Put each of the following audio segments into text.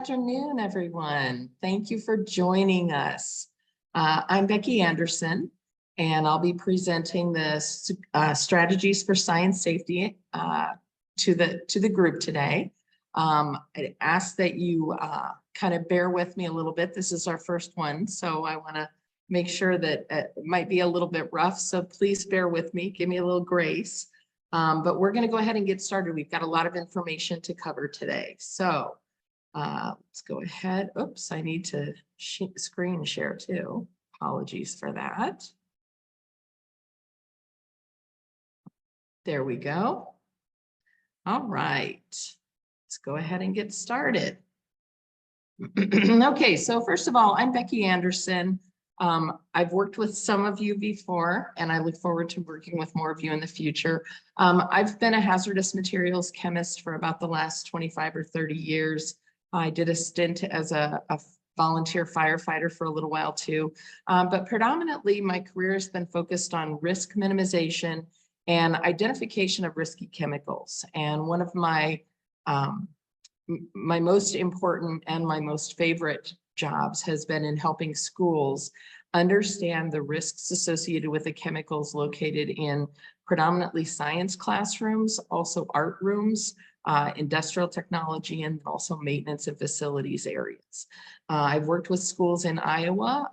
Good afternoon, everyone. Thank you for joining us. I'm Becky Anderson, and I'll be presenting the strategies for science safety to the group today. I ask that you kind of bear with me a little bit. This is our first one, so I want to make sure that it might be a little bit rough, so please bear with me. Give me a little grace. But we're going to go ahead and get started. We've got a lot of information to cover today. So let's go ahead. Oops, I need to screen share too. Apologies for that. There we go. All right, let's go ahead and get started. Okay, so first of all, I'm Becky Anderson. I've worked with some of you before, and I look forward to working with more of you in the future. I've been a hazardous materials chemist for about the last 25 or 30 years. I did a stint as a volunteer firefighter for a little while too, but predominantly my career has been focused on risk minimization and identification of risky chemicals. And one of my most important and my most favorite jobs has been in helping schools understand the risks associated with the chemicals located in predominantly science classrooms, also art rooms, industrial technology, and also maintenance and facilities areas. I've worked with schools in Iowa.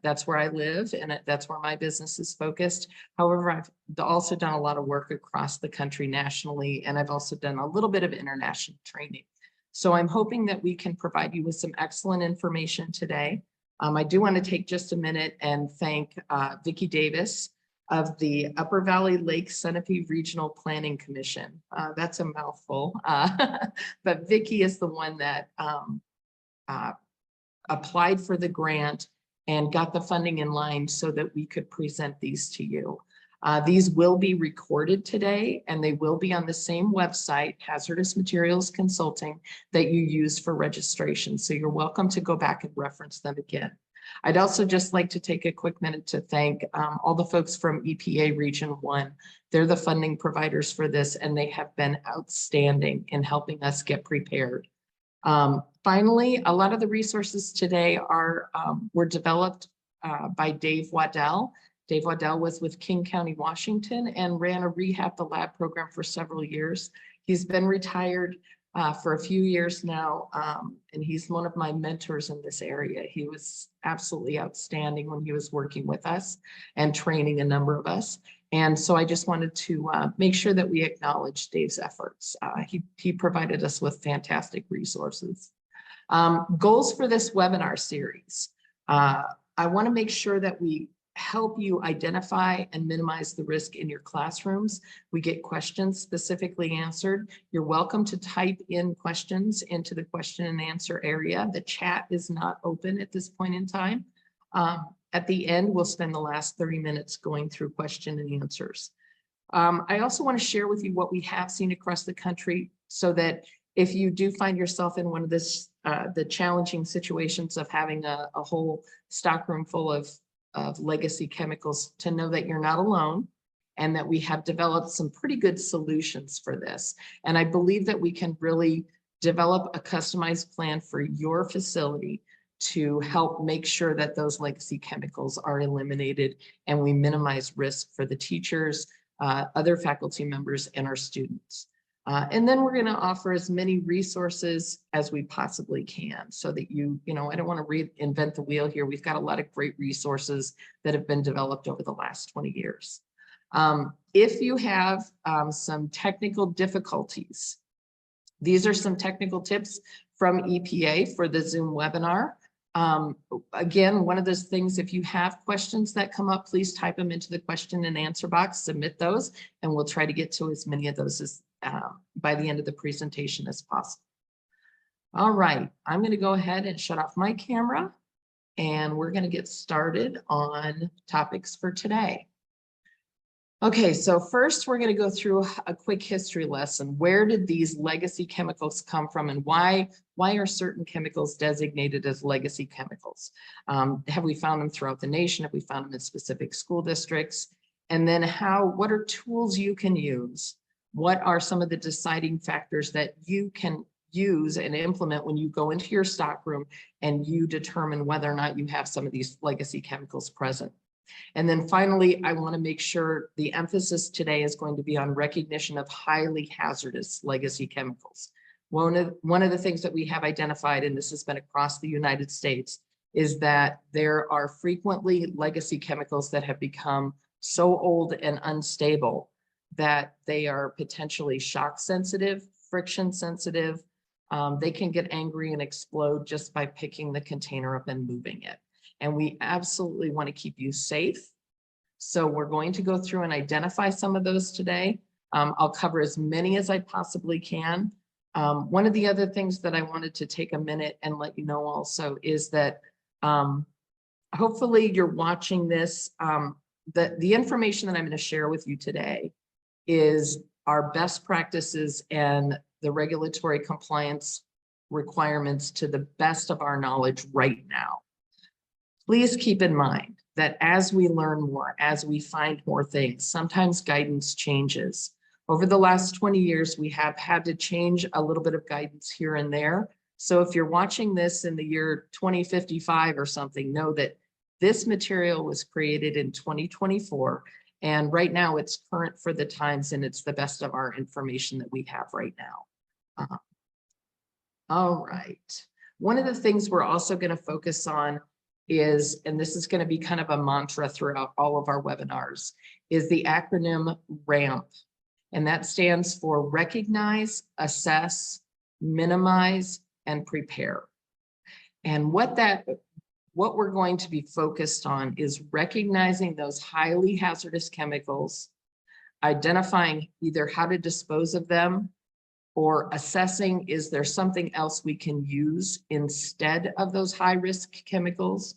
That's where I live, and that's where my business is focused. However, I've also done a lot of work across the country nationally, and I've also done a little bit of international training. So I'm hoping that we can provide you with some excellent information today. I do want to take just a minute and thank Vicki Davis of the Upper Valley Lake Sunapee Regional Planning Commission. That's a mouthful, but Vicki is the one that applied for the grant and got the funding in line so that we could present these to you. These will be recorded today, and they will be on the same website, Hazardous Materials Consulting, that you use for registration. So you're welcome to go back and reference them again. I'd also just like to take a quick minute to thank all the folks from EPA Region 1. They're the funding providers for this, and they have been outstanding in helping us get prepared. Finally, a lot of the resources today were developed by Dave Waddell. Dave Waddell was with King County, Washington, and ran a rehab the lab program for several years. He's been retired for a few years now, and he's one of my mentors in this area. He was absolutely outstanding when he was working with us and training a number of us. And so I just wanted to make sure that we acknowledge Dave's efforts. He provided us with fantastic resources. Goals for this webinar series. I want to make sure that we help you identify and minimize the risk in your classrooms. We get questions specifically answered. You're welcome to type in questions into the question and answer area. The chat is not open at this point in time. At the end, we'll spend the last 30 minutes going through question and answers. I also want to share with you what we have seen across the country so that if you do find yourself in one of the challenging situations of having a whole stockroom full of legacy chemicals, to know that you're not alone and that we have developed some pretty good solutions for this. And I believe that we can really develop a customized plan for your facility to help make sure that those legacy chemicals are eliminated and we minimize risk for the teachers, other faculty members, and our students. And then we're going to offer as many resources as we possibly can so that I don't want to reinvent the wheel here. We've got a lot of great resources that have been developed over the last 20 years. If you have some technical difficulties, these are some technical tips from EPA for the Zoom webinar. Again, one of those things, if you have questions that come up, please type them into the question and answer box, submit those, and we'll try to get to as many of those as by the end of the presentation as possible. All right, I'm going to go ahead and shut off my camera, and we're going to get started on topics for today. Okay, so first we're going to go through a quick history lesson. Where did these legacy chemicals come from, and why are certain chemicals designated as legacy chemicals? Have we found them throughout the nation? Have we found them in specific school districts? And then what are tools you can use? What are some of the deciding factors that you can use and implement when you go into your stockroom and you determine whether or not you have some of these legacy chemicals present. And then finally, I want to make sure the emphasis today is going to be on recognition of highly hazardous legacy chemicals. One of the things that we have identified, and this has been across the United States, is that there are frequently legacy chemicals that have become so old and unstable that they are potentially shock sensitive, friction sensitive. They can get angry and explode just by picking the container up and moving it. And we absolutely want to keep you safe. So we're going to go through and identify some of those today. I'll cover as many as I possibly can. One of the other things that I wanted to take a minute and let you know also is that hopefully you're watching this. The information that I'm going to share with you today is our best practices and the regulatory compliance requirements to the best of our knowledge right now. Please keep in mind that as we learn more, as we find more things, sometimes guidance changes. Over the last 20 years, we have had to change a little bit of guidance here and there. So if you're watching this in the year 2055 or something, know that this material was created in 2024. And right now it's current for the times, and it's the best of our information that we have right now. All right. One of the things we're also going to focus on is, and this is going to be kind of a mantra throughout all of our webinars, is the acronym RAMP. And that stands for recognize, assess, minimize, and prepare. And what we're going to be focused on is recognizing those highly hazardous chemicals, identifying either how to dispose of them, or assessing, is there something else we can use instead of those high risk chemicals,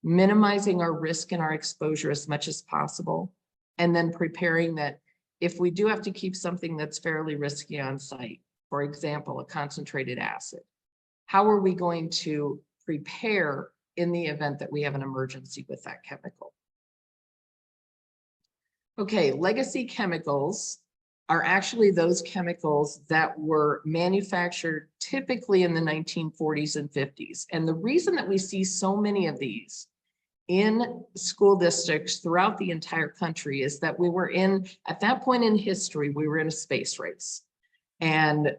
minimizing our risk and our exposure as much as possible, and then preparing that if we do have to keep something that's fairly risky on site, for example, a concentrated acid, how are we going to prepare in the event that we have an emergency with that chemical? Okay, legacy chemicals are actually those chemicals that were manufactured typically in the 1940s and 50s. And the reason that we see so many of these in school districts throughout the entire country is that we were in, at that point in history, we were in a space race. And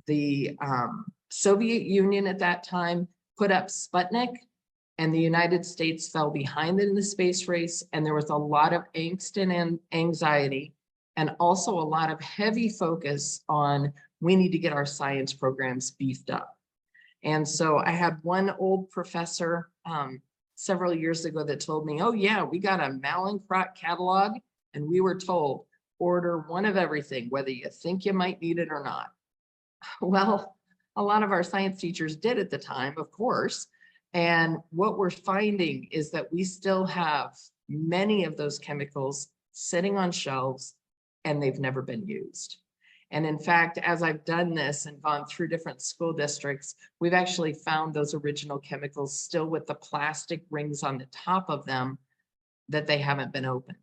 the Soviet Union at that time put up Sputnik, and the United States fell behind in the space race. And there was a lot of angst and anxiety, and also a lot of heavy focus on, we need to get our science programs beefed up. And so I had one old professor several years ago that told me, oh yeah, we got a Mallinckrodt catalog, and we were told, order one of everything, whether you think you might need it or not. Well, a lot of our science teachers did at the time, of course. And what we're finding is that we still have many of those chemicals sitting on shelves, and they've never been used. And in fact, as I've done this and gone through different school districts, we've actually found those original chemicals still with the plastic rings on the top of them that they haven't been opened.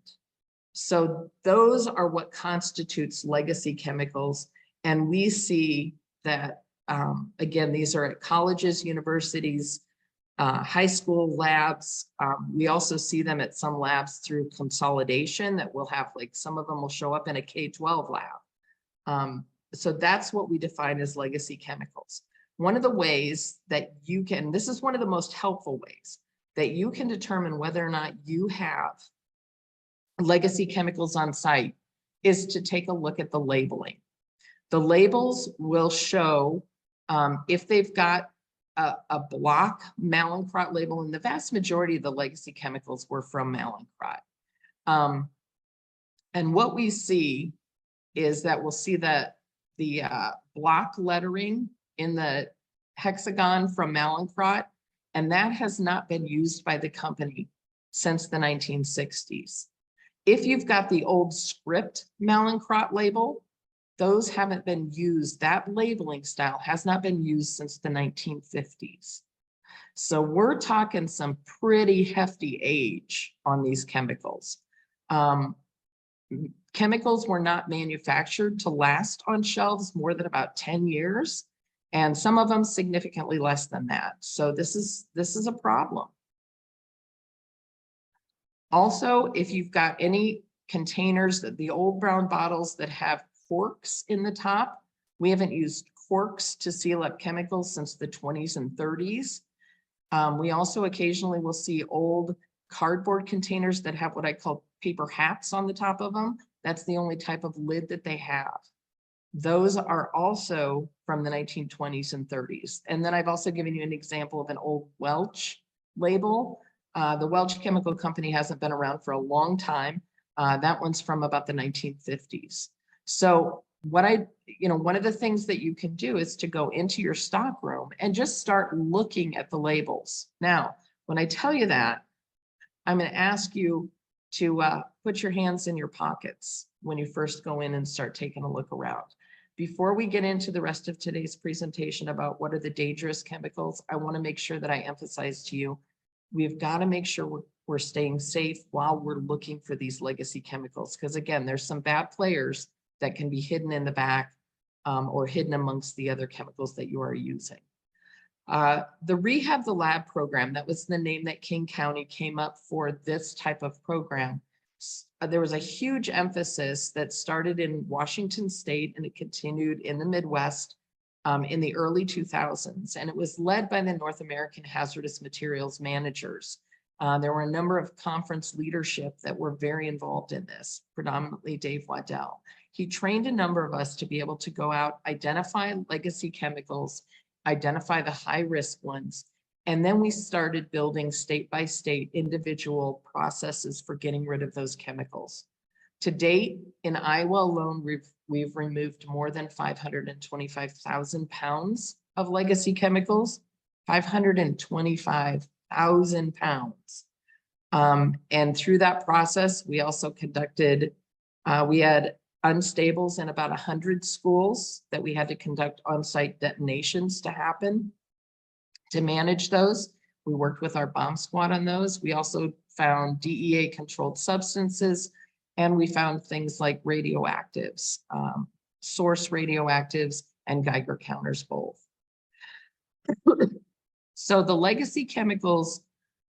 So those are what constitutes legacy chemicals. And we see that, again, these are at colleges, universities, high school labs. We also see them at some labs through consolidation that will have, like, some of them will show up in a K-12 lab. So that's what we define as legacy chemicals. One of the ways that you can, this is one of the most helpful ways that you can determine whether or not you have legacy chemicals on site, is to take a look at the labeling. The labels will show if they've got a block Mallinckrodt label, and the vast majority of the legacy chemicals were from Mallinckrodt. And what we see is that we'll see that the block lettering in the hexagon from Mallinckrodt, and that has not been used by the company since the 1960s. If you've got the old script Mallinckrodt label, those haven't been used. That labeling style has not been used since the 1950s. So we're talking some pretty hefty age on these chemicals. Chemicals were not manufactured to last on shelves more than about 10 years. and some of them significantly less than that. So this is a problem. Also, if you've got any containers, that the old brown bottles that have corks in the top, we haven't used corks to seal up chemicals since the 20s and 30s. We also occasionally will see old cardboard containers that have what I call paper hats on the top of them. That's the only type of lid that they have. Those are also from the 1920s and 30s. And then I've also given you an example of an old Welch label. The Welch Chemical Company hasn't been around for a long time. That one's from about the 1950s. So what one of the things that you can do is to go into your stock room and just start looking at the labels. Now, when I tell you that, I'm going to ask you to put your hands in your pockets when you first go in and start taking a look around. Before we get into the rest of today's presentation about what are the dangerous chemicals, I want to make sure that I emphasize to you, we've got to make sure we're staying safe while we're looking for these legacy chemicals. Because again, there's some bad players that can be hidden in the back or hidden amongst the other chemicals that you are using. The Rehab the Lab program, that was the name that King County came up for this type of program. There was a huge emphasis that started in Washington State and it continued in the Midwest in the early 2000s. And it was led by the North American Hazardous Materials Managers. There were a number of conference leadership that were very involved in this, predominantly Dave Waddell. He trained a number of us to be able to go out, identify legacy chemicals, identify the high-risk ones, and then we started building state-by-state individual processes for getting rid of those chemicals. To date, in Iowa alone, we've removed more than 525,000 pounds of legacy chemicals, 525,000 pounds. And through that process, we also conducted, we had unstables in about 100 schools that we had to conduct on-site detonations to happen. To manage those, we worked with our bomb squad on those. We also found DEA controlled substances, and we found things like radioactives, source radioactives, and Geiger counters both. So the legacy chemicals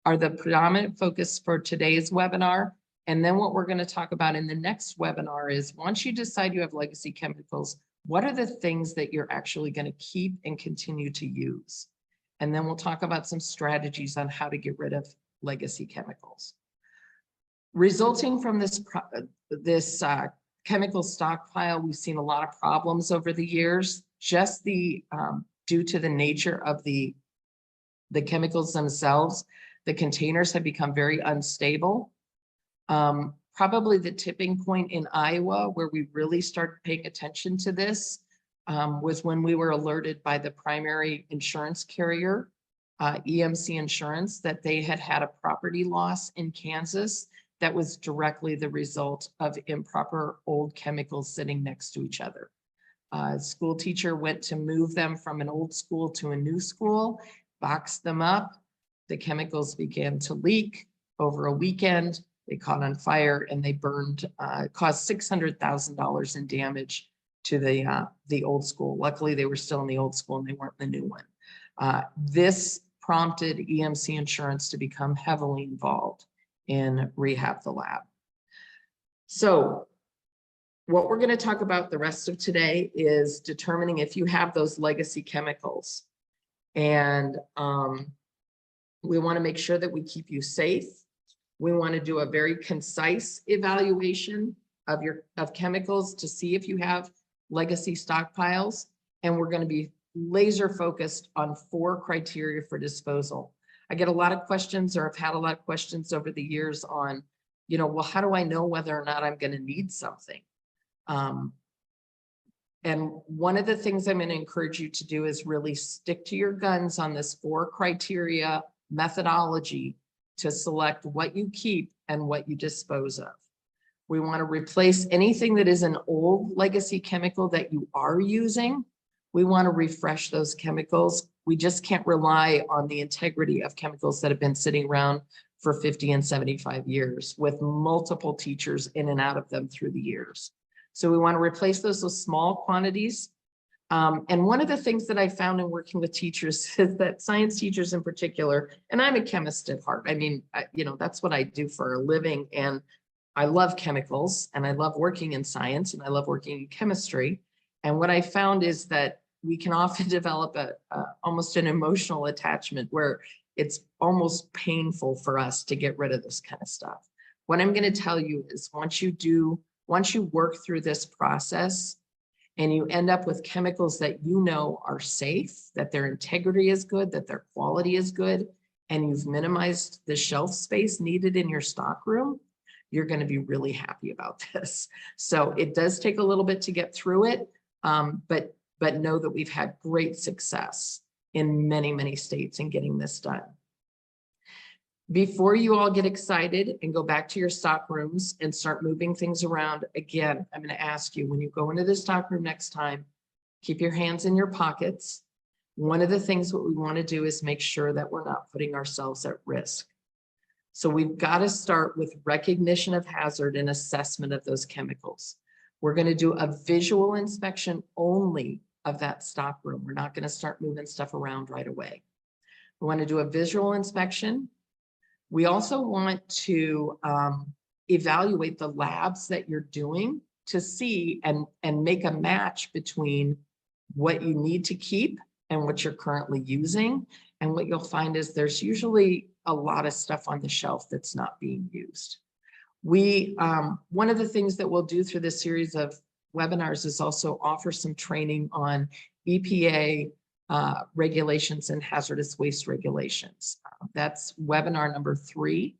are the predominant focus for today's webinar. And then what we're going to talk about in the next webinar is, once you decide you have legacy chemicals, what are the things that you're actually going to keep and continue to use? And then we'll talk about some strategies on how to get rid of legacy chemicals. Resulting from this chemical stockpile, we've seen a lot of problems over the years, just due to the nature of the chemicals themselves. The containers have become very unstable. Probably the tipping point in Iowa where we really started paying attention to this was when we were alerted by the primary insurance carrier, EMC Insurance, that they had had a property loss in Kansas that was directly the result of improper old chemicals sitting next to each other. A school teacher went to move them from an old school to a new school, boxed them up. The chemicals began to leak over a weekend. They caught on fire and they burned, caused $600,000 in damage to the old school. Luckily, they were still in the old school and they weren't in the new one. This prompted EMC Insurance to become heavily involved in Rehab the Lab. So what we're going to talk about the rest of today is determining if you have those legacy chemicals. And we want to make sure that we keep you safe. We want to do a very concise evaluation of chemicals to see if you have legacy stockpiles. And we're going to be laser focused on 4 criteria for disposal. I get a lot of questions, or I've had a lot of questions over the years on, well, how do I know whether or not I'm going to need something? And one of the things I'm going to encourage you to do is really stick to your guns on this 4 criteria methodology to select what you keep and what you dispose of. We want to replace anything that is an old legacy chemical that you are using. We want to refresh those chemicals. We just can't rely on the integrity of chemicals that have been sitting around for 50 and 75 years with multiple teachers in and out of them through the years. So we want to replace those with small quantities. And one of the things that I found in working with teachers is that science teachers in particular, and I'm a chemist at heart. I mean, that's what I do for a living. And I love chemicals and I love working in science and I love working in chemistry. And what I found is that we can often develop almost an emotional attachment where it's almost painful for us to get rid of this kind of stuff. What I'm going to tell you is once you work through this process and you end up with chemicals that you know are safe, that their integrity is good, that their quality is good, and you've minimized the shelf space needed in your stockroom, you're going to be really happy about this. So it does take a little bit to get through it, but know that we've had great success in many, many states in getting this done. Before you all get excited and go back to your stock rooms and start moving things around, again, I'm going to ask you, when you go into the stock room next time, keep your hands in your pockets. One of the things what we want to do is make sure that we're not putting ourselves at risk. So we've got to start with recognition of hazard and assessment of those chemicals. We're going to do a visual inspection only of that stock room. We're not going to start moving stuff around right away. We want to do a visual inspection. We also want to evaluate the labs that you're doing to see and make a match between what you need to keep and what you're currently using. And what you'll find is there's usually a lot of stuff on the shelf that's not being used. One of the things that we'll do through this series of webinars is also offer some training on EPA regulations and hazardous waste regulations. That's webinar number 3.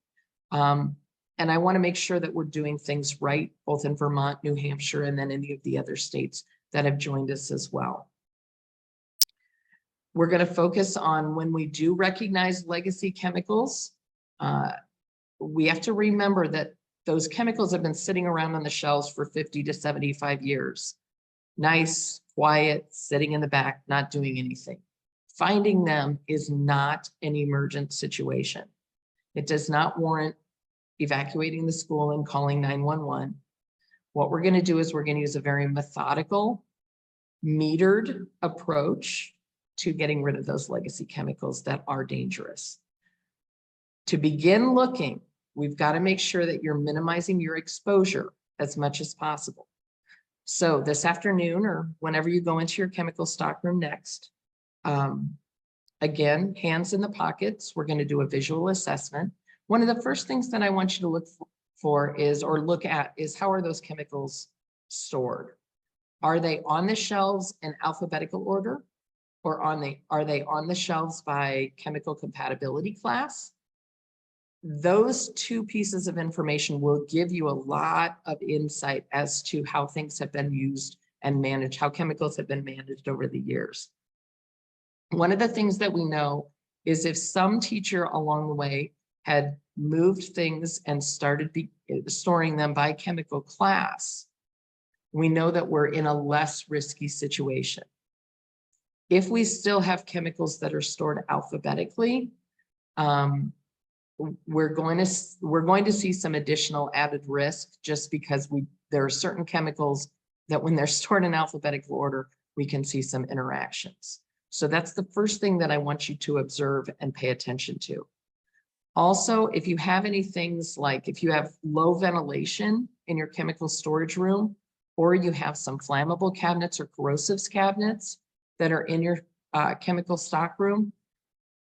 And I want to make sure that we're doing things right, both in Vermont, New Hampshire, and then any of the other states that have joined us as well. We're going to focus on when we do recognize legacy chemicals. We have to remember that those chemicals have been sitting around on the shelves for 50 to 75 years. Nice, quiet, sitting in the back, not doing anything. Finding them is not an emergent situation. It does not warrant evacuating the school and calling 911. What we're going to do is we're going to use a very methodical, metered approach to getting rid of those legacy chemicals that are dangerous. To begin looking, we've got to make sure that you're minimizing your exposure as much as possible. So this afternoon, or whenever you go into your chemical stockroom next, again, hands in the pockets, we're going to do a visual assessment. One of the first things that I want you to look for is, or look at, is how are those chemicals stored? Are they on the shelves in alphabetical order? Or are they on the shelves by chemical compatibility class? Those two pieces of information will give you a lot of insight as to how things have been used and managed, how chemicals have been managed over the years. One of the things that we know is if some teacher along the way had moved things and started storing them by chemical class, we know that we're in a less risky situation. If we still have chemicals that are stored alphabetically, we're going to see some additional added risk just because there are certain chemicals that when they're stored in alphabetical order, we can see some interactions. So that's the first thing that I want you to observe and pay attention to. Also, if you have any things like if you have low ventilation in your chemical storage room, or you have some flammable cabinets or corrosives cabinets that are in your chemical stock room,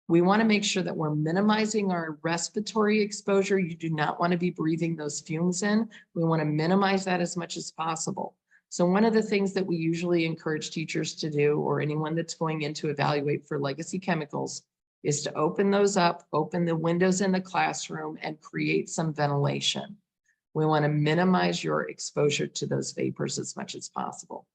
we want to make sure that we're minimizing our respiratory exposure. You do not want to be breathing those fumes in. We want to minimize that as much as possible. So one of the things that we usually encourage teachers to do, or anyone that's going in to evaluate for legacy chemicals, is to open those up, open the windows in the classroom, and create some ventilation. We want to minimize your exposure to those vapors as much as possible.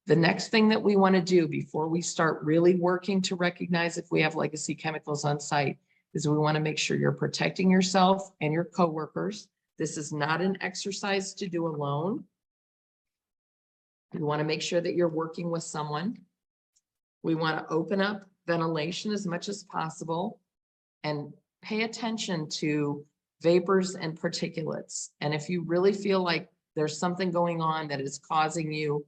The next thing that we want to do before we start really working to recognize if we have legacy chemicals on site is we want to make sure you're protecting yourself and your coworkers. This is not an exercise to do alone. We want to make sure that you're working with someone. We want to open up ventilation as much as possible and pay attention to vapors and particulates. And if you really feel like there's something going on that is causing you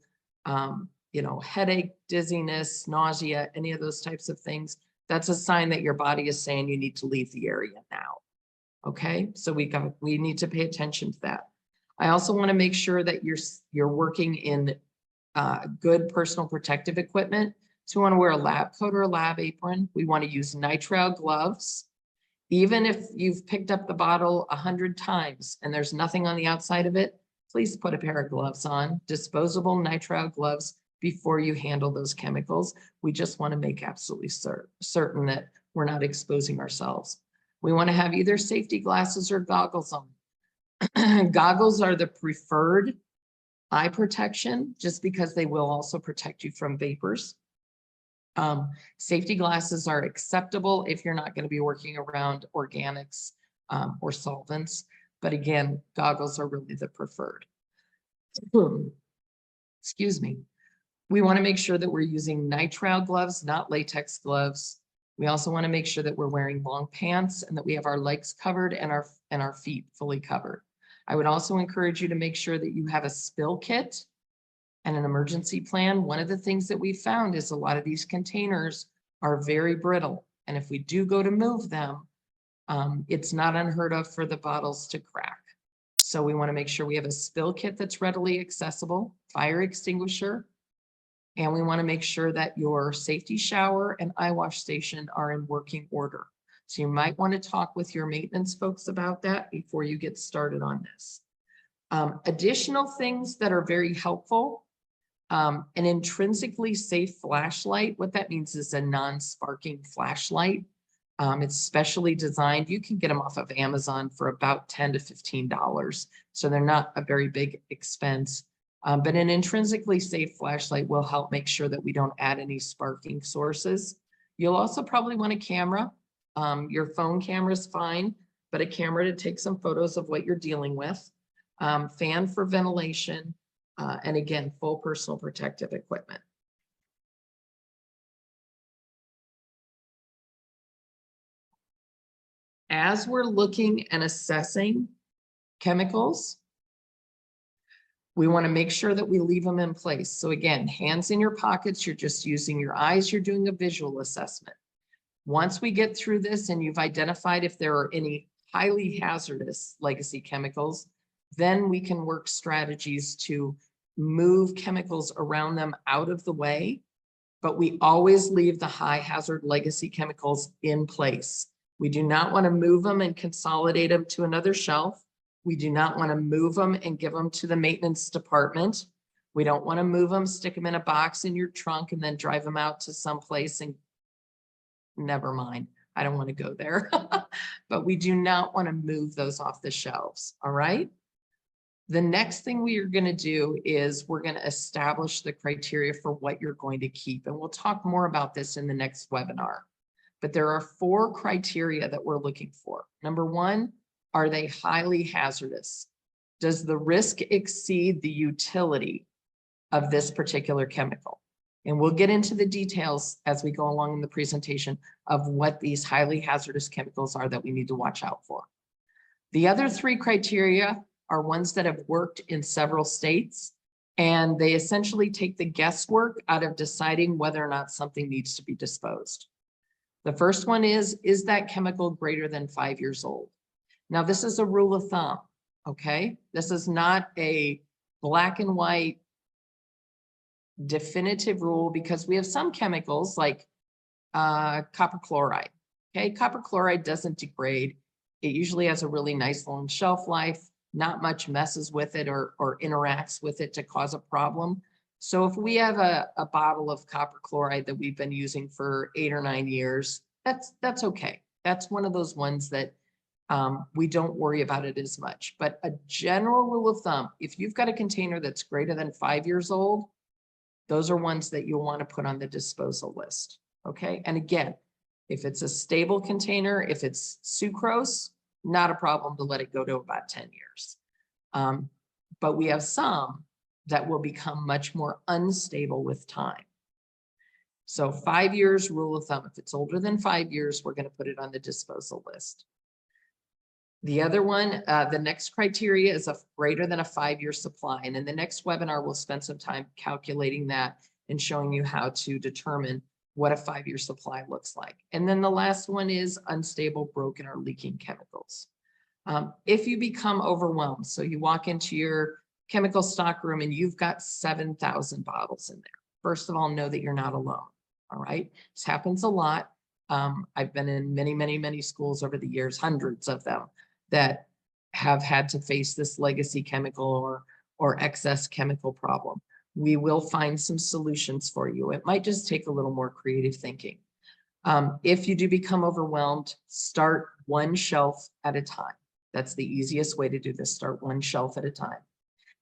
headache, dizziness, nausea, any of those types of things, that's a sign that your body is saying you need to leave the area now. Okay, so we need to pay attention to that. I also want to make sure that you're working in good personal protective equipment. So we want to wear a lab coat or a lab apron. We want to use nitrile gloves. Even if you've picked up the bottle 100 times and there's nothing on the outside of it, please put a pair of gloves on, disposable nitrile gloves, before you handle those chemicals. We just want to make absolutely certain that we're not exposing ourselves. We want to have either safety glasses or goggles on. Goggles are the preferred eye protection, just because they will also protect you from vapors. Safety glasses are acceptable if you're not going to be working around organics or solvents. But again, goggles are really the preferred. Excuse me. We want to make sure that we're using nitrile gloves, not latex gloves. We also want to make sure that we're wearing long pants and that we have our legs covered and our feet fully covered. I would also encourage you to make sure that you have a spill kit and an emergency plan. One of the things that we found is a lot of these containers are very brittle. And if we do go to move them, it's not unheard of for the bottles to crack. So we want to make sure we have a spill kit that's readily accessible, fire extinguisher, and we want to make sure that your safety shower and eye wash station are in working order. So you might want to talk with your maintenance folks about that before you get started on this. Additional things that are very helpful. An intrinsically safe flashlight. What that means is a non-sparking flashlight. It's specially designed. You can get them off of Amazon for about $10 to $15. So they're not a very big expense. But an intrinsically safe flashlight will help make sure that we don't add any sparking sources. You'll also probably want a camera. Your phone camera is fine, but a camera to take some photos of what you're dealing with. Fan for ventilation. And again, full personal protective equipment. As we're looking and assessing chemicals, we want to make sure that we leave them in place. So again, hands in your pockets, you're just using your eyes, you're doing a visual assessment. Once we get through this and you've identified if there are any highly hazardous legacy chemicals, then we can work strategies to move chemicals around them out of the way, but we always leave the high hazard legacy chemicals in place. We do not want to move them and consolidate them to another shelf. We do not want to move them and give them to the maintenance department. We don't want to move them, stick them in a box in your trunk and then drive them out to someplace and never mind. I don't want to go there, but we do not want to move those off the shelves. All right. The next thing we are going to do is we're going to establish the criteria for what you're going to keep. And we'll talk more about this in the next webinar. But there are 4 criteria that we're looking for. Number 1, are they highly hazardous? Does the risk exceed the utility of this particular chemical? And we'll get into the details as we go along in the presentation of what these highly hazardous chemicals are that we need to watch out for. The other 3 criteria are ones that have worked in several states, and they essentially take the guesswork out of deciding whether or not something needs to be disposed. The first one is that chemical greater than 5 years old? Now, this is a rule of thumb, okay? This is not a black and white definitive rule, because we have some chemicals like copper chloride, okay? Copper chloride doesn't degrade. It usually has a really nice long shelf life. Not much messes with it or interacts with it to cause a problem. So if we have a bottle of copper chloride that we've been using for 8 or 9 years, that's okay. That's one of those ones that we don't worry about it as much. But a general rule of thumb, if you've got a container that's greater than 5 years old, those are ones that you'll want to put on the disposal list. Okay. And again, if it's a stable container, if it's sucrose, not a problem to let it go to about 10 years. But we have some that will become much more unstable with time. So 5 years rule of thumb. If it's older than 5 years, we're going to put it on the disposal list. The other one, the next criteria is greater than a 5-year supply. And in the next webinar, we'll spend some time calculating that and showing you how to determine what a 5-year supply looks like. And then the last one is unstable, broken, or leaking chemicals. If you become overwhelmed, so you walk into your chemical stock room and you've got 7,000 bottles in there. First of all, know that you're not alone. All right. This happens a lot. I've been in many schools over the years, hundreds of them, that have had to face this legacy chemical or excess chemical problem. We will find some solutions for you. It might just take a little more creative thinking. If you do become overwhelmed, start one shelf at a time. That's the easiest way to do this. Start one shelf at a time.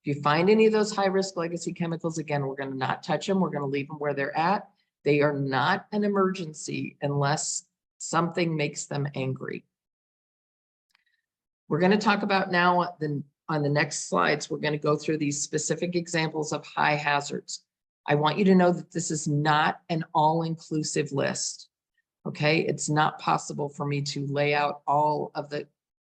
If you find any of those high-risk legacy chemicals, again, we're going to not touch them. We're going to leave them where they're at. They are not an emergency unless something makes them angry. We're going to talk about now on the next slides, we're going to go through these specific examples of high hazards. I want you to know that this is not an all-inclusive list. Okay, it's not possible for me to lay out all of the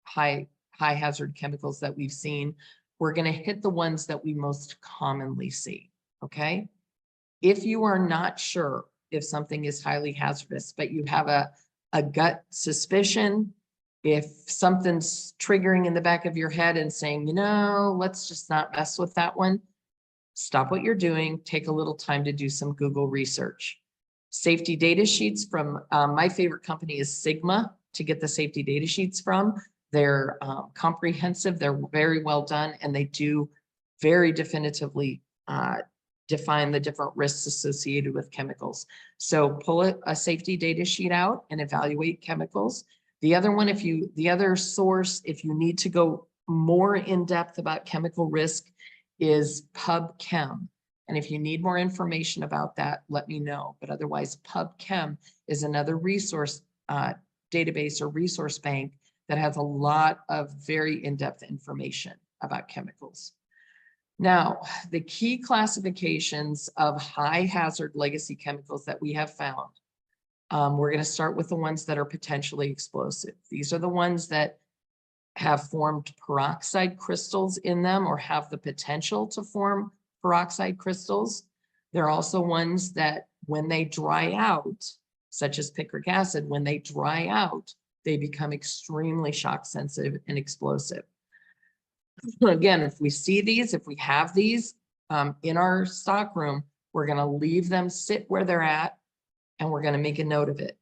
high hazard chemicals that we've seen. We're going to hit the ones that we most commonly see. Okay, if you are not sure if something is highly hazardous, but you have a gut suspicion, if something's triggering in the back of your head and saying, you know, let's just not mess with that one, stop what you're doing, take a little time to do some Google research. Safety data sheets from my favorite company is Sigma to get the safety data sheets from. They're comprehensive, they're very well done, and they do very definitively define the different risks associated with chemicals. So pull a safety data sheet out and evaluate chemicals. The other one, the other source, if you need to go more in depth about chemical risk, is PubChem. And if you need more information about that, let me know. But otherwise, PubChem is another resource database or resource bank that has a lot of very in-depth information about chemicals. Now, the key classifications of high hazard legacy chemicals that we have found, we're going to start with the ones that are potentially explosive. These are the ones that have formed peroxide crystals in them or have the potential to form peroxide crystals. There are also ones that when they dry out, such as picric acid, when they dry out, they become extremely shock sensitive and explosive. Again, if we see these, if we have these in our stock room, we're going to leave them sit where they're at and we're going to make a note of it.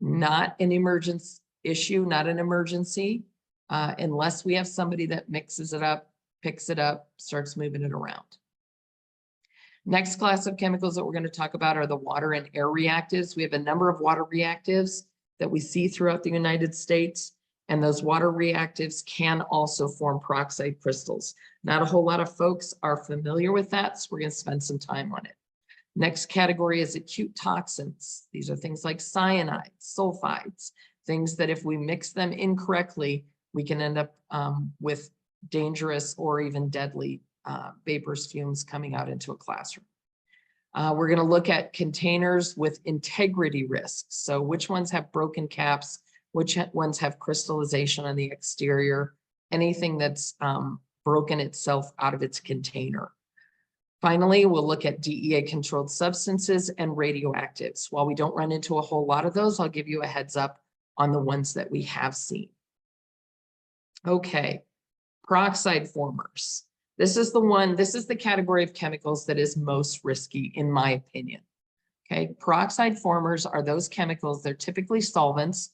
Not an emergency issue, not an emergency, unless we have somebody that mixes it up, picks it up, starts moving it around. Next class of chemicals that we're going to talk about are the water and air reactives. We have a number of water reactives that we see throughout the United States, and those water reactives can also form peroxide crystals. Not a whole lot of folks are familiar with that, so we're going to spend some time on it. Next category is acute toxins. These are things like cyanides, sulfides, things that if we mix them incorrectly, we can end up with dangerous or even deadly vapors, fumes coming out into a classroom. We're going to look at containers with integrity risks. So which ones have broken caps, which ones have crystallization on the exterior, anything that's broken itself out of its container. Finally, we'll look at DEA controlled substances and radioactives. While we don't run into a whole lot of those, I'll give you a heads up on the ones that we have seen. Okay, peroxide formers. This is the category of chemicals that is most risky, in my opinion. Okay, peroxide formers are those chemicals, they're typically solvents.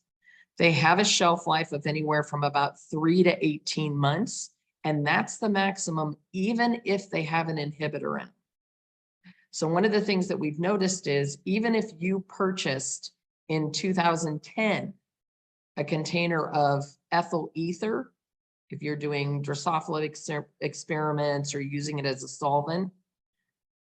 They have a shelf life of anywhere from about 3 to 18 months, and that's the maximum, even if they have an inhibitor in. So one of the things that we've noticed is even if you purchased in 2010 a container of ethyl ether, if you're doing Drosophila experiments or using it as a solvent,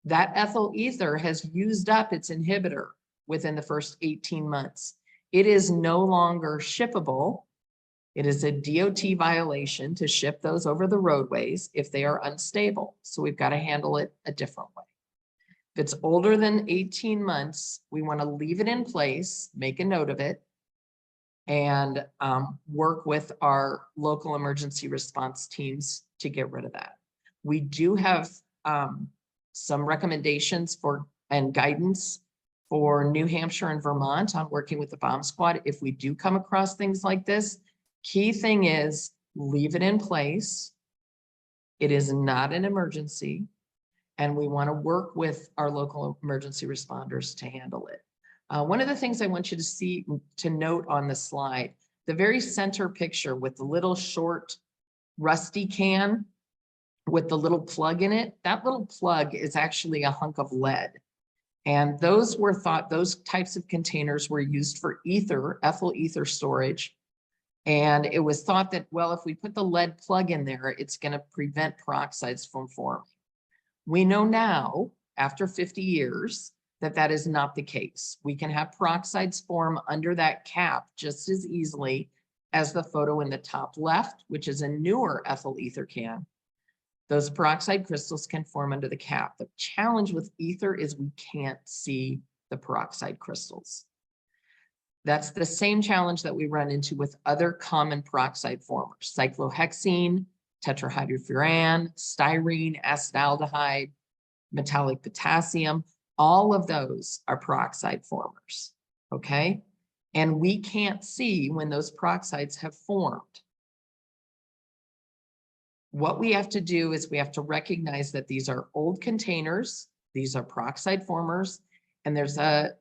that ethyl ether has used up its inhibitor within the first 18 months. It is no longer shippable. It is a DOT violation to ship those over the roadways if they are unstable. So we've got to handle it a different way. If it's older than 18 months, we want to leave it in place, make a note of it, and work with our local emergency response teams to get rid of that. We do have some recommendations for and guidance for New Hampshire and Vermont on working with the bomb squad. If we do come across things like this, key thing is leave it in place. It is not an emergency, and we want to work with our local emergency responders to handle it. One of the things I want you to see, to note on the slide, the very center picture with the little short rusty can with the little plug in it, that little plug is actually a hunk of lead. And those types of containers were used for ether, ethyl ether storage. And it was thought that, well, if we put the lead plug in there, it's going to prevent peroxides from forming. We know now, after 50 years, that that is not the case. We can have peroxides form under that cap just as easily as the photo in the top left, which is a newer ethyl ether can. Those peroxide crystals can form under the cap. The challenge with ether is we can't see the peroxide crystals. That's the same challenge that we run into with other common peroxide formers: cyclohexene, tetrahydrofuran, styrene, acetaldehyde, metallic potassium. All of those are peroxide formers, okay? And we can't see when those peroxides have formed. What we have to do is we have to recognize that these are old containers, these are peroxide formers, and there's a,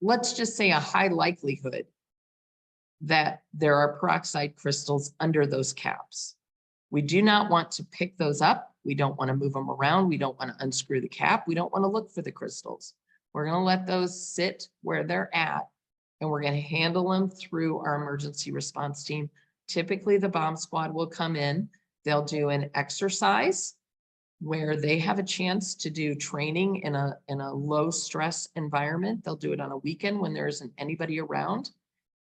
let's just say, a high likelihood that there are peroxide crystals under those caps. We do not want to pick those up. We don't want to move them around. We don't want to unscrew the cap. We don't want to look for the crystals. We're going to let those sit where they're at, and we're going to handle them through our emergency response team. Typically, the bomb squad will come in. They'll do an exercise where they have a chance to do training in a low stress environment. They'll do it on a weekend when there isn't anybody around.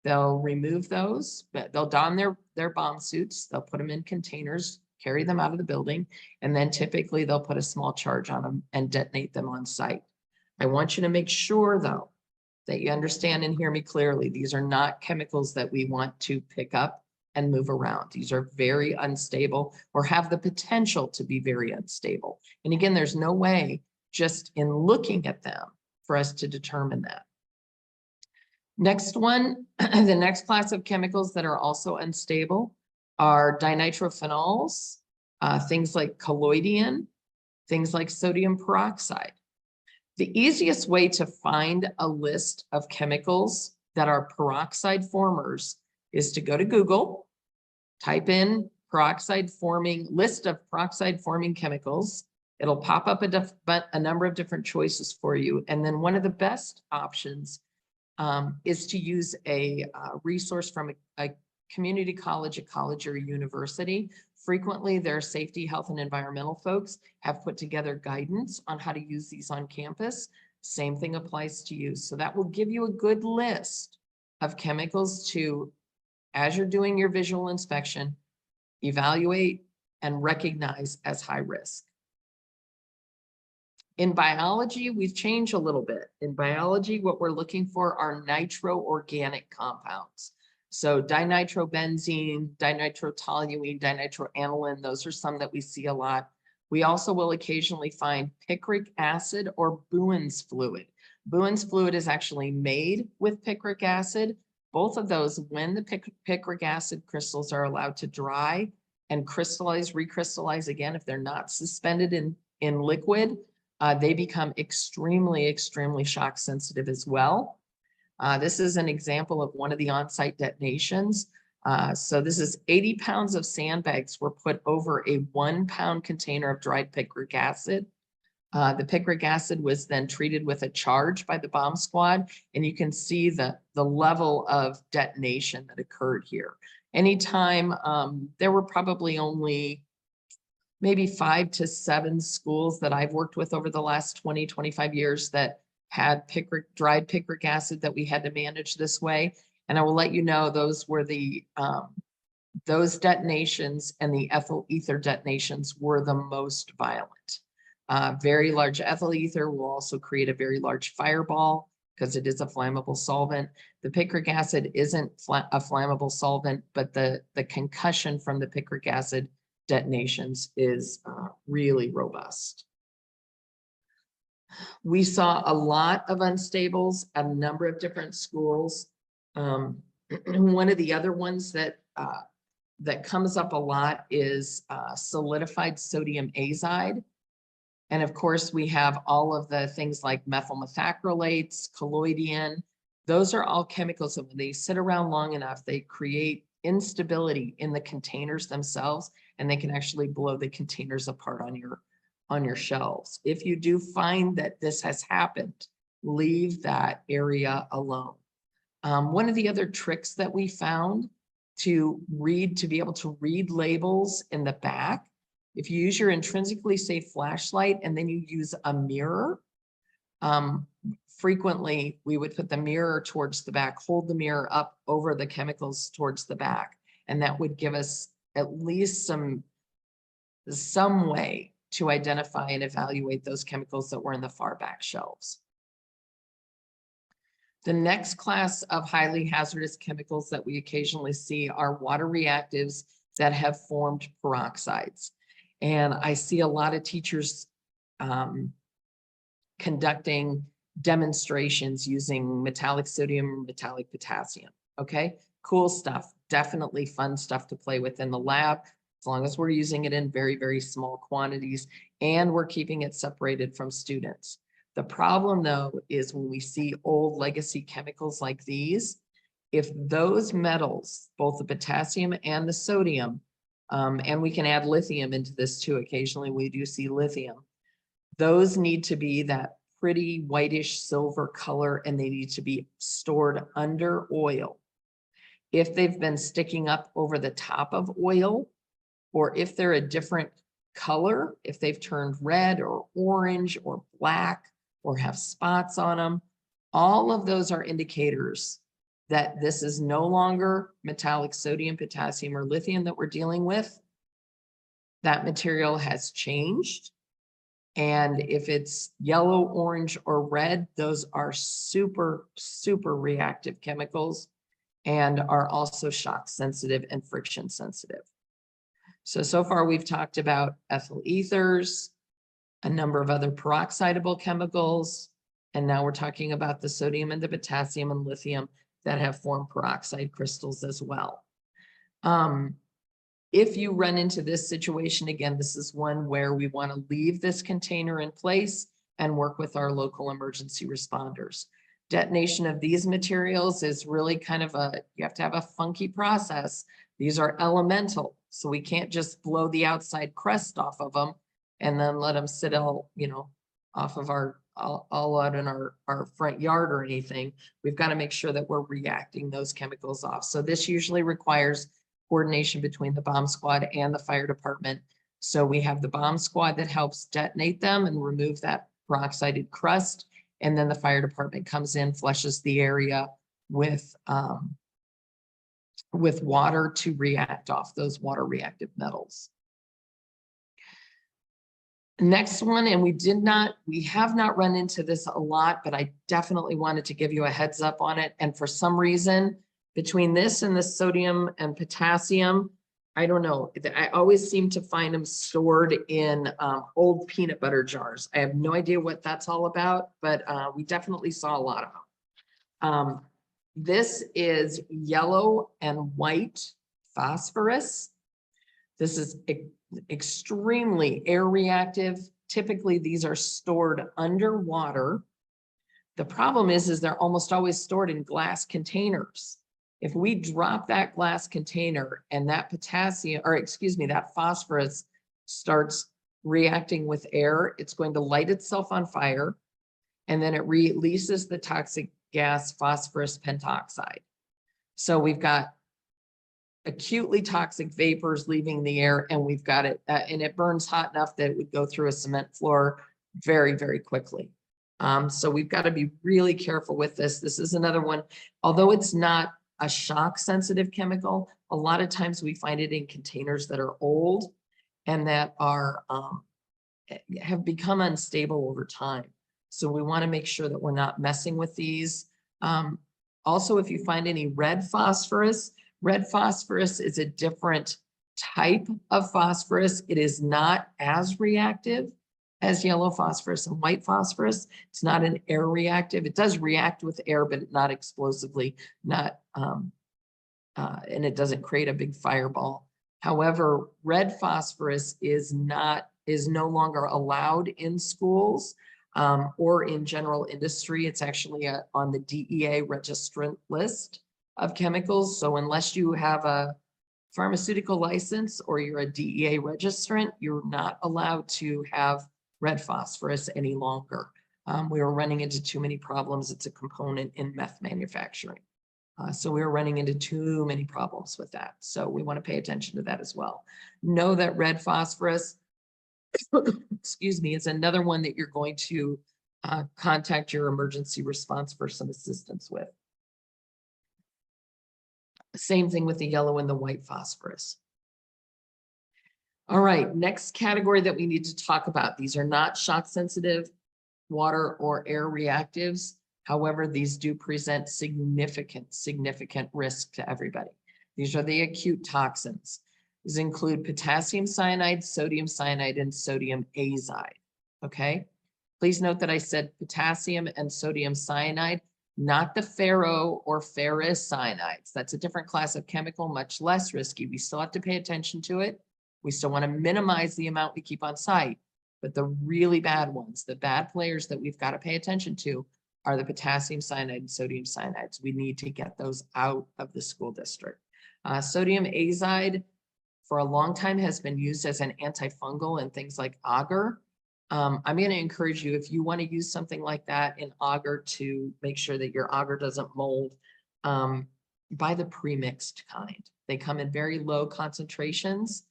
They'll remove those, but they'll don their bomb suits. They'll put them in containers, carry them out of the building, and then typically they'll put a small charge on them and detonate them on site. I want you to make sure, though, that you understand and hear me clearly. These are not chemicals that we want to pick up and move around. These are very unstable, or have the potential to be very unstable. And again, there's no way just in looking at them for us to determine that. Next one, the next class of chemicals that are also unstable are dinitrophenols, things like collodion, things like sodium peroxide. The easiest way to find a list of chemicals that are peroxide formers is to go to Google, type in list of peroxide forming chemicals. It'll pop up a number of different choices for you. And then one of the best options is to use a resource from a community college, a college, or a university. Frequently, their safety, health, and environmental folks have put together guidance on how to use these on campus. Same thing applies to you. So that will give you a good list of chemicals to, as you're doing your visual inspection, evaluate and recognize as high risk. In biology, we've changed a little bit. In biology, what we're looking for are nitroorganic compounds. So dinitrobenzene, dinitrotoluene, dinitroaniline, those are some that we see a lot. We also will occasionally find picric acid or Bouin's fluid. Bouin's fluid is actually made with picric acid. Both of those, when the picric acid crystals are allowed to dry and crystallize, recrystallize again, if they're not suspended in liquid, they become extremely, extremely shock sensitive as well. This is an example of one of the on-site detonations. So this is 80 pounds of sandbags were put over a 1 pound container of dried picric acid. The picric acid was then treated with a charge by the bomb squad, and you can see the level of detonation that occurred here. Anytime, there were probably only maybe 5 to 7 schools that I've worked with over the last 20, 25 years that had dried picric acid that we had to manage this way. And I will let you know, those were those detonations, and the ethyl ether detonations were the most violent. Very large ethyl ether will also create a very large fireball because it is a flammable solvent. The picric acid isn't a flammable solvent, but the concussion from the picric acid detonations is really robust. We saw a lot of unstables at a number of different schools. One of the other ones that comes up a lot is solidified sodium azide. And of course, we have all of the things like methyl methacrylates, colloidine. Those are all chemicals that when they sit around long enough, they create instability in the containers themselves, and they can actually blow the containers apart on your shelves. If you do find that this has happened, leave that area alone. One of the other tricks that we found to be able to read labels in the back, if you use your intrinsically safe flashlight and then you use a mirror, frequently we would put the mirror towards the back, hold the mirror up over the chemicals towards the back, and that would give us at least some way to identify and evaluate those chemicals that were in the far back shelves. The next class of highly hazardous chemicals that we occasionally see are water reactives that have formed peroxides. And I see a lot of teachers conducting demonstrations using metallic sodium, metallic potassium. Okay, cool stuff. Definitely fun stuff to play with in the lab, as long as we're using it in very, very small quantities and we're keeping it separated from students. The problem, though, is when we see old legacy chemicals like these, if those metals, both the potassium and the sodium, and we can add lithium into this too, occasionally we do see lithium, those need to be that pretty whitish silver color, and they need to be stored under oil. If they've been sticking up over the top of oil, or if they're a different color, if they've turned red or orange or black, or have spots on them, all of those are indicators that this is no longer metallic sodium, potassium, or lithium that we're dealing with. That material has changed. And if it's yellow, orange, or red, those are super, super reactive chemicals and are also shock sensitive and friction sensitive. So far we've talked about ethyl ethers, a number of other peroxidable chemicals, and now we're talking about the sodium and the potassium and lithium that have formed peroxide crystals as well. If you run into this situation, again, this is one where we want to leave this container in place and work with our local emergency responders. Detonation of these materials is really kind of you have to have a funky process. These are elemental, so we can't just blow the outside crust off of them and then let them sit all, off of all out in our front yard or anything. We've got to make sure that we're reacting those chemicals off. So this usually requires coordination between the bomb squad and the fire department. So we have the bomb squad that helps detonate them and remove that peroxided crust. And then the fire department comes in, flushes the area with water to react off those water reactive metals. Next one, and we have not run into this a lot, but I definitely wanted to give you a heads up on it. And for some reason, between this and the sodium and potassium, I don't know, I always seem to find them stored in old peanut butter jars. I have no idea what that's all about, but we definitely saw a lot of them. This is yellow and white phosphorus. This is extremely air reactive. Typically, these are stored underwater. The problem is they're almost always stored in glass containers. If we drop that glass container and that that phosphorus starts reacting with air, it's going to light itself on fire, and then it releases the toxic gas phosphorus pentoxide. So we've got acutely toxic vapors leaving the air, and we've got it, and it burns hot enough that it would go through a cement floor very, very quickly. So we've got to be really careful with this. This is another one, although it's not a shock sensitive chemical, a lot of times we find it in containers that are old and that are have become unstable over time. So we want to make sure that we're not messing with these. Also, if you find any red phosphorus is a different type of phosphorus. It is not as reactive. as yellow phosphorus and white phosphorus. It's not an air reactive. It does react with air, but not explosively, and it doesn't create a big fireball. However, red phosphorus is no longer allowed in schools or in general industry. It's actually on the DEA registrant list of chemicals. So unless you have a pharmaceutical license or you're a DEA registrant, you're not allowed to have red phosphorus any longer. We were running into too many problems. It's a component in meth manufacturing. So we were running into too many problems with that. So we want to pay attention to that as well. Know that red phosphorus, excuse me, is another one that you're going to contact your emergency response for some assistance with. Same thing with the yellow and the white phosphorus. All right, next category that we need to talk about. These are not shock sensitive water or air reactives. However, these do present significant risk to everybody. These are the acute toxins. These include potassium cyanide, sodium cyanide, and sodium azide. Okay. Please note that I said potassium and sodium cyanide, not the ferro or ferrous cyanides. That's a different class of chemical, much less risky. We still have to pay attention to it. We still want to minimize the amount we keep on site, but the really bad ones, the bad players that we've got to pay attention to are the potassium cyanide and sodium cyanides. We need to get those out of the school district. Sodium azide for a long time has been used as an antifungal in things like agar. I'm going to encourage you, if you want to use something like that in agar to make sure that your agar doesn't mold, buy the pre-mixed kind. They come in very low concentrations.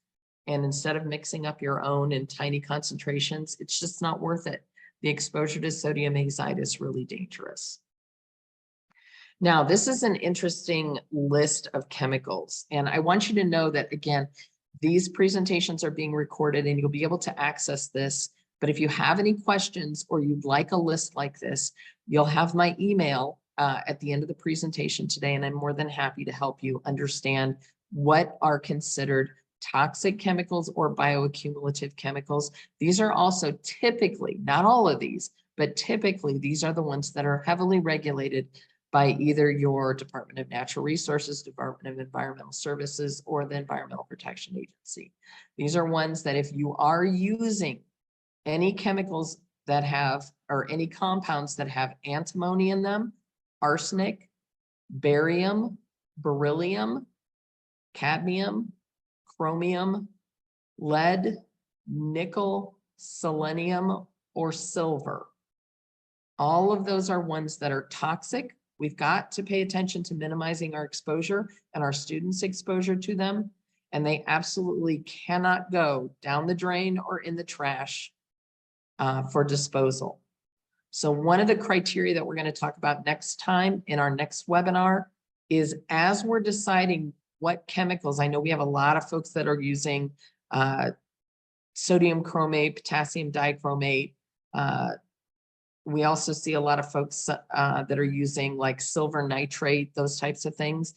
And instead of mixing up your own in tiny concentrations, it's just not worth it. The exposure to sodium azide is really dangerous. Now, this is an interesting list of chemicals. And I want you to know that, again, these presentations are being recorded and you'll be able to access this. But if you have any questions or you'd like a list like this, you'll have my email at the end of the presentation today. And I'm more than happy to help you understand what are considered toxic chemicals or bioaccumulative chemicals. These are also typically, not all of these, but typically these are the ones that are heavily regulated by either your Department of Natural Resources, Department of Environmental Services, or the Environmental Protection Agency. These are ones that if you are using any chemicals that have, or any compounds that have antimony in them, arsenic, barium, beryllium, cadmium, chromium, lead, nickel, selenium, or silver. All of those are ones that are toxic. We've got to pay attention to minimizing our exposure and our students' exposure to them. And they absolutely cannot go down the drain or in the trash for disposal. So one of the criteria that we're going to talk about next time in our next webinar is, as we're deciding what chemicals, I know we have a lot of folks that are using sodium chromate, potassium dichromate. We also see a lot of folks that are using like silver nitrate, those types of things.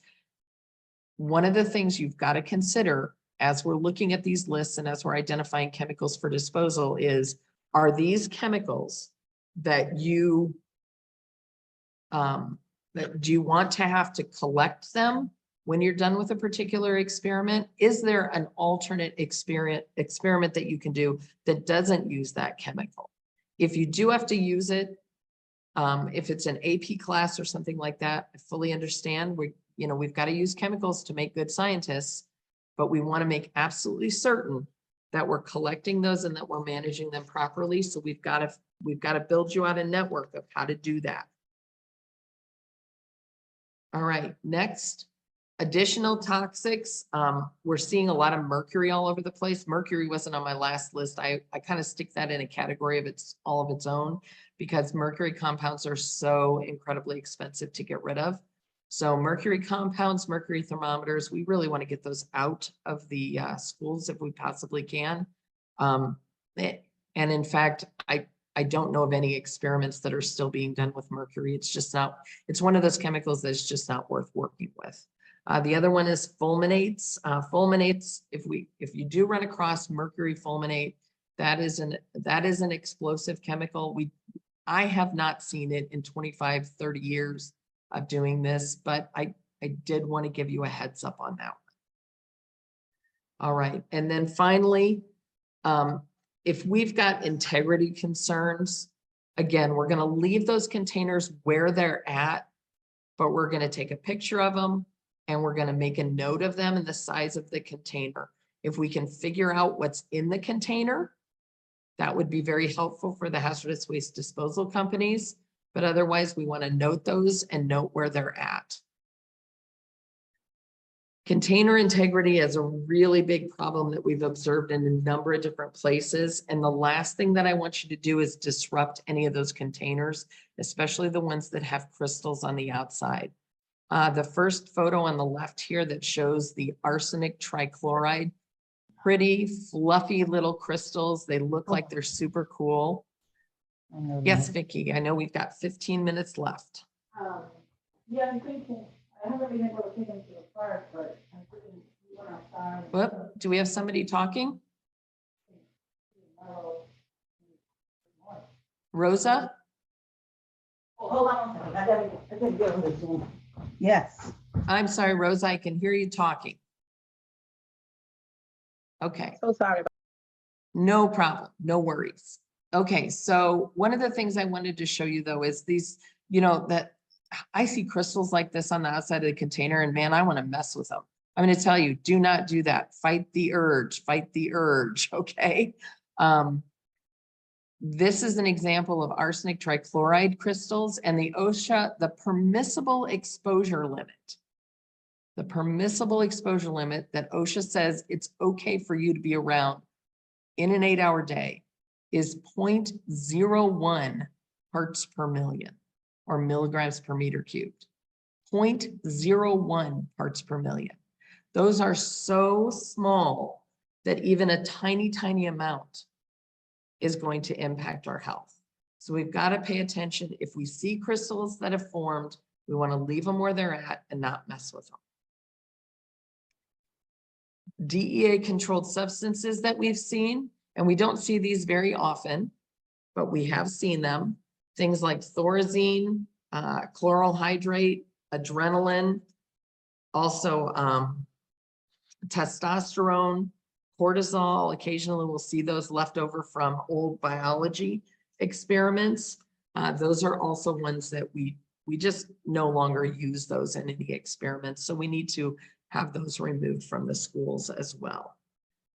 One of the things you've got to consider as we're looking at these lists and as we're identifying chemicals for disposal is, are these chemicals that do you want to have to collect them when you're done with a particular experiment? Is there an alternate experiment that you can do that doesn't use that chemical? If you do have to use it, if it's an AP class or something like that, I fully understand. We've got to use chemicals to make good scientists, but we want to make absolutely certain that we're collecting those and that we're managing them properly. So we've got to build you out a network of how to do that. All right, next, additional toxics. We're seeing a lot of mercury all over the place. Mercury wasn't on my last list. I kind of stick that in a category of all of its own, because mercury compounds are so incredibly expensive to get rid of. So mercury compounds, mercury thermometers, we really want to get those out of the schools if we possibly can. And in fact, I don't know of any experiments that are still being done with mercury. It's just not, it's one of those chemicals that's just not worth working with. The other one is fulminates. Fulminates, if you do run across mercury fulminate, That is an explosive chemical. I have not seen it in 25, 30 years of doing this, but I did want to give you a heads up on that one. All right. And then finally, if we've got integrity concerns, again, we're going to leave those containers where they're at, but we're going to take a picture of them and we're going to make a note of them and the size of the container. If we can figure out what's in the container, that would be very helpful for the hazardous waste disposal companies. But otherwise, we want to note those and note where they're at. Container integrity is a really big problem that we've observed in a number of different places. And the last thing that I want you to do is disrupt any of those containers, especially the ones that have crystals on the outside. The first photo on the left here that shows the arsenic trichloride, pretty fluffy little crystals. They look like they're super cool. Yes, Vicki, I know we've got 15 minutes left. Yeah, I'm thinking, I haven't been able to take them to the park, but I'm thinking we went outside. Whoop, do we have somebody talking? Rosa? Oh, hold on a second, I gotta get on the Zoom. Yes. I'm sorry, Rosa, I can hear you talking. Okay. So sorry. No problem, no worries. Okay, so one of the things I wanted to show you though is these, that I see crystals like this on the outside of the container and man, I want to mess with them. I'm going to tell you, do not do that. Fight the urge, okay? This is an example of arsenic trichloride crystals and the OSHA, the permissible exposure limit. The permissible exposure limit that OSHA says it's okay for you to be around in an 8-hour day is 0.01 parts per million or milligrams per meter cubed. 0.01 parts per million. Those are so small that even a tiny, tiny amount is going to impact our health. So we've got to pay attention. If we see crystals that have formed, we want to leave them where they're at and not mess with them. DEA controlled substances that we've seen, and we don't see these very often, but we have seen them. Things like thorazine, chloral hydrate, adrenaline, also testosterone, cortisol. Occasionally we'll see those left over from old biology experiments. Those are also ones that we just no longer use those in any experiments. So we need to have those removed from the schools as well.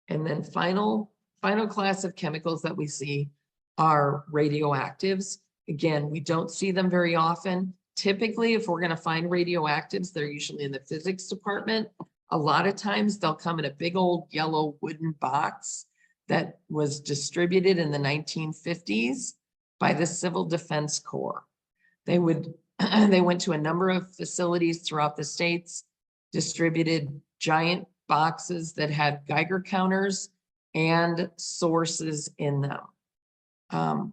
And then final class of chemicals that we see are radioactives. Again, we don't see them very often. Typically, if we're going to find radioactives, they're usually in the physics department. A lot of times they'll come in a big old yellow wooden box that was distributed in the 1950s by the Civil Defense Corps. They went to a number of facilities throughout the states, distributed giant boxes that had Geiger counters and sources in them.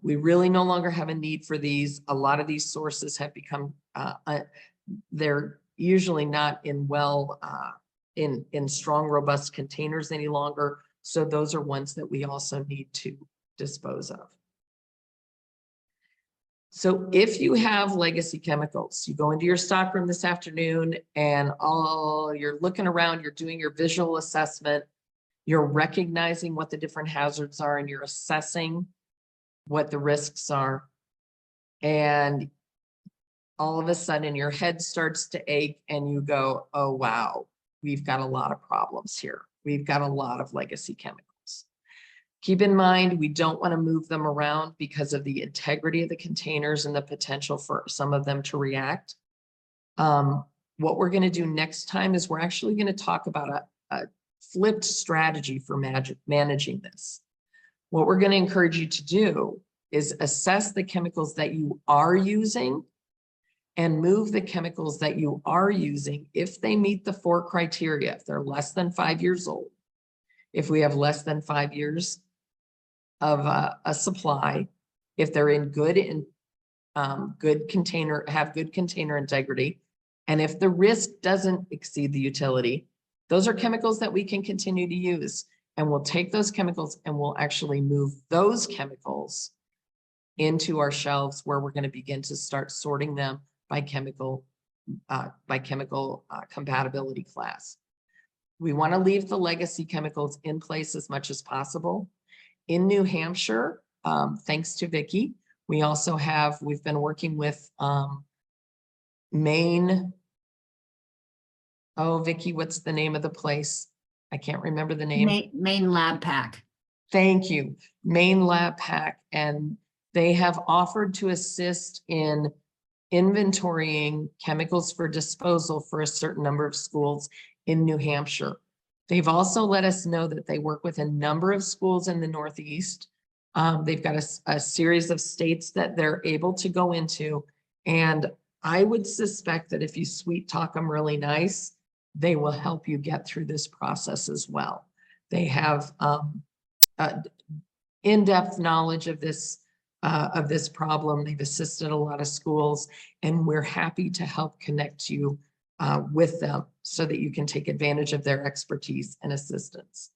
We really no longer have a need for these. A lot of these sources have become, they're usually not in in strong, robust containers any longer. So those are ones that we also need to dispose of. So if you have legacy chemicals, you go into your stockroom this afternoon and you're looking around, you're doing your visual assessment, you're recognizing what the different hazards are and you're assessing what the risks are. And all of a sudden your head starts to ache and you go, oh, wow, we've got a lot of problems here. We've got a lot of legacy chemicals. Keep in mind, we don't want to move them around because of the integrity of the containers and the potential for some of them to react. What we're going to do next time is we're actually going to talk about a flipped strategy for managing this. What we're going to encourage you to do is assess the chemicals that you are using and move the chemicals that you are using if they meet the 4 criteria, if they're less than 5 years old, if we have less than 5 years of a supply, if they're in good container, have good container integrity, and if the risk doesn't exceed the utility, those are chemicals that we can continue to use. And we'll take those chemicals and we'll actually move those chemicals into our shelves where we're going to begin to start sorting them by chemical compatibility class. We want to leave the legacy chemicals in place as much as possible. In New Hampshire, thanks to Vicki, we've been working with Maine. Oh, Vicki, what's the name of the place? I can't remember the name. Maine Lab Pack. Thank you, Maine Lab Pack. And they have offered to assist in inventorying chemicals for disposal for a certain number of schools in New Hampshire. They've also let us know that they work with a number of schools in the Northeast. They've got a series of states that they're able to go into. And I would suspect that if you sweet talk them really nice, they will help you get through this process as well. They have in-depth knowledge of this problem. They've assisted a lot of schools, and we're happy to help connect you with them so that you can take advantage of their expertise and assistance.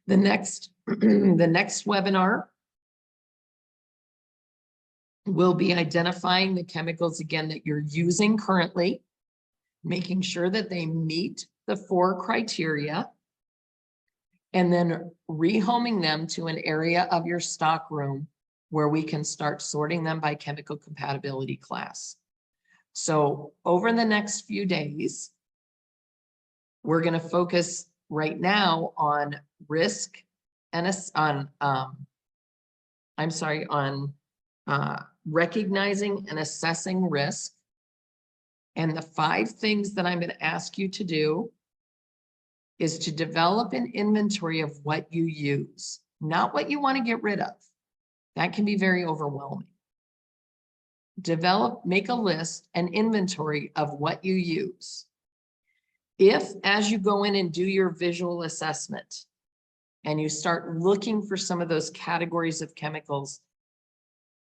The next webinar will be identifying the chemicals again that you're using currently, making sure that they meet the 4 criteria, and then rehoming them to an area of your stock room where we can start sorting them by chemical compatibility class. So over the next few days, we're going to focus right now on risk and recognizing and assessing risk. And the 5 things that I'm going to ask you to do is to develop an inventory of what you use, not what you want to get rid of. That can be very overwhelming. Make a list, an inventory of what you use. If, as you go in and do your visual assessment and you start looking for some of those categories of chemicals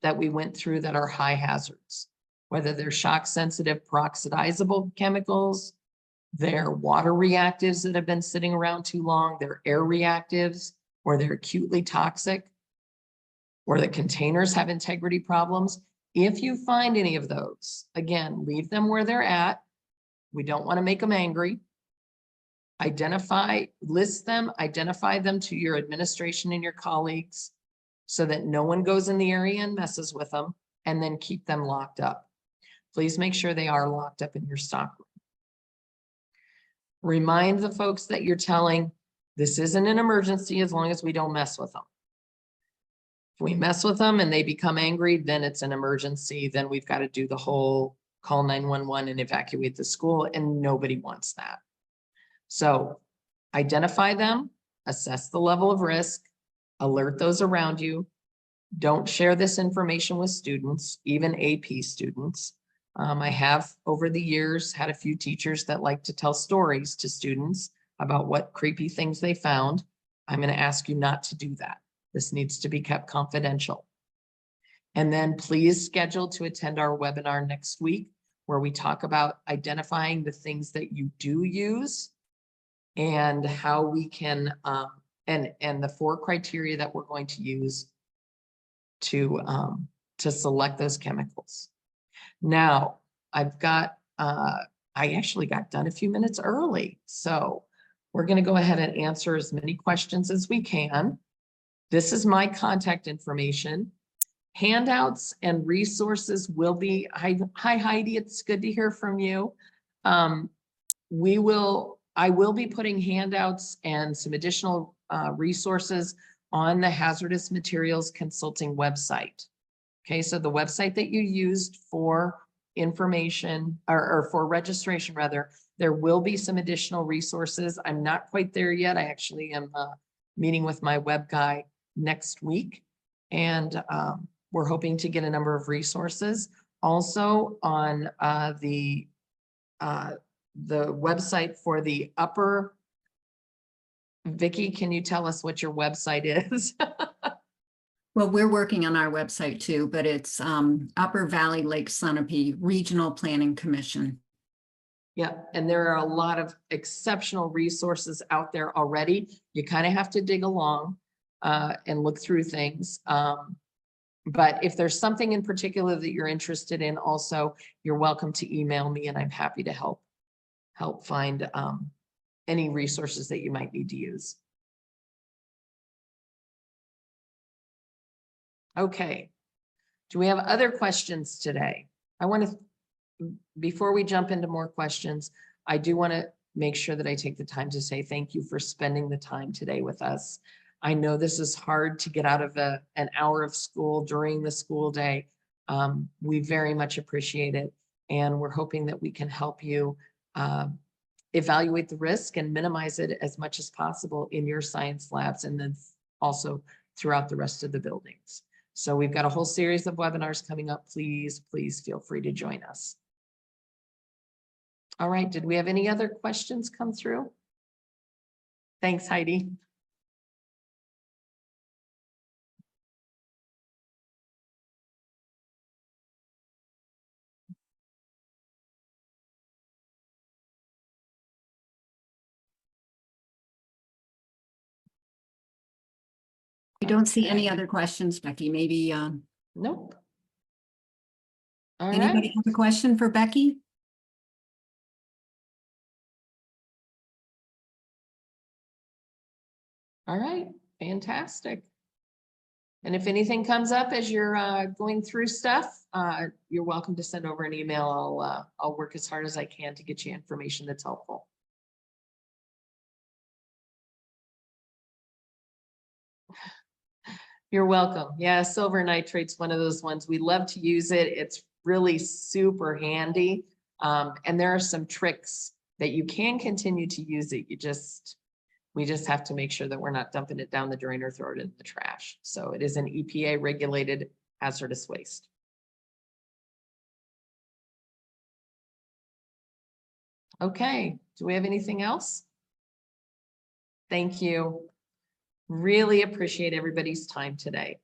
that we went through that are high hazards, whether they're shock sensitive peroxidizable chemicals, they're water reactives that have been sitting around too long, they're air reactives, or they're acutely toxic, or the containers have integrity problems. If you find any of those, again, leave them where they're at. We don't want to make them angry. List them, identify them to your administration and your colleagues so that no one goes in the area and messes with them, and then keep them locked up. Please make sure they are locked up in your stock room. Remind the folks that you're telling, this isn't an emergency as long as we don't mess with them. If we mess with them and they become angry, then it's an emergency. Then we've got to do the whole call 911 and evacuate the school, and nobody wants that. So identify them, assess the level of risk, alert those around you. Don't share this information with students, even AP students. I have over the years had a few teachers that like to tell stories to students about what creepy things they found. I'm going to ask you not to do that. This needs to be kept confidential. And then please schedule to attend our webinar next week, where we talk about identifying the things that you do use and how we can, and the 4 criteria that we're going to use to select those chemicals. Now, I actually got done a few minutes early, so we're going to go ahead and answer as many questions as we can. This is my contact information. Handouts and resources will be, hi Heidi, it's good to hear from you. I will be putting handouts and some additional resources on the Hazardous Materials Consulting website. Okay, so the website that you used for information or for registration rather, there will be some additional resources. I'm not quite there yet. I actually am meeting with my web guy next week, and we're hoping to get a number of resources. Also on the website for the upper, Vicki, can you tell us what your website is? Well, we're working on our website too, but it's Upper Valley Lake Sunapee Regional Planning Commission. Yeah, and there are a lot of exceptional resources out there already. You kind of have to dig along and look through things. But if there's something in particular that you're interested in, also, you're welcome to email me and I'm happy to help find any resources that you might need to use. Okay. Do we have other questions today? I want to, before we jump into more questions, I do want to make sure that I take the time to say thank you for spending the time today with us. I know this is hard to get out of an hour of school during the school day. We very much appreciate it. And we're hoping that we can help you evaluate the risk and minimize it as much as possible in your science labs and then also throughout the rest of the buildings. So we've got a whole series of webinars coming up. Please feel free to join us. All right, did we have any other questions come through? Thanks, Heidi. I don't see any other questions, Becky. Maybe Nope. All anybody right. have a question for Becky? All right, fantastic. And if anything comes up as you're going through stuff, you're welcome to send over an email. I'll work as hard as I can to get you information that's helpful. You're welcome. Yeah, silver nitrate's one of those ones. We love to use it. It's really super handy. And there are some tricks that you can continue to use it. We just have to make sure that we're not dumping it down the drain or throw it in the trash. So it is an EPA regulated hazardous waste. Okay, do we have anything else? Thank you. Really appreciate everybody's time today.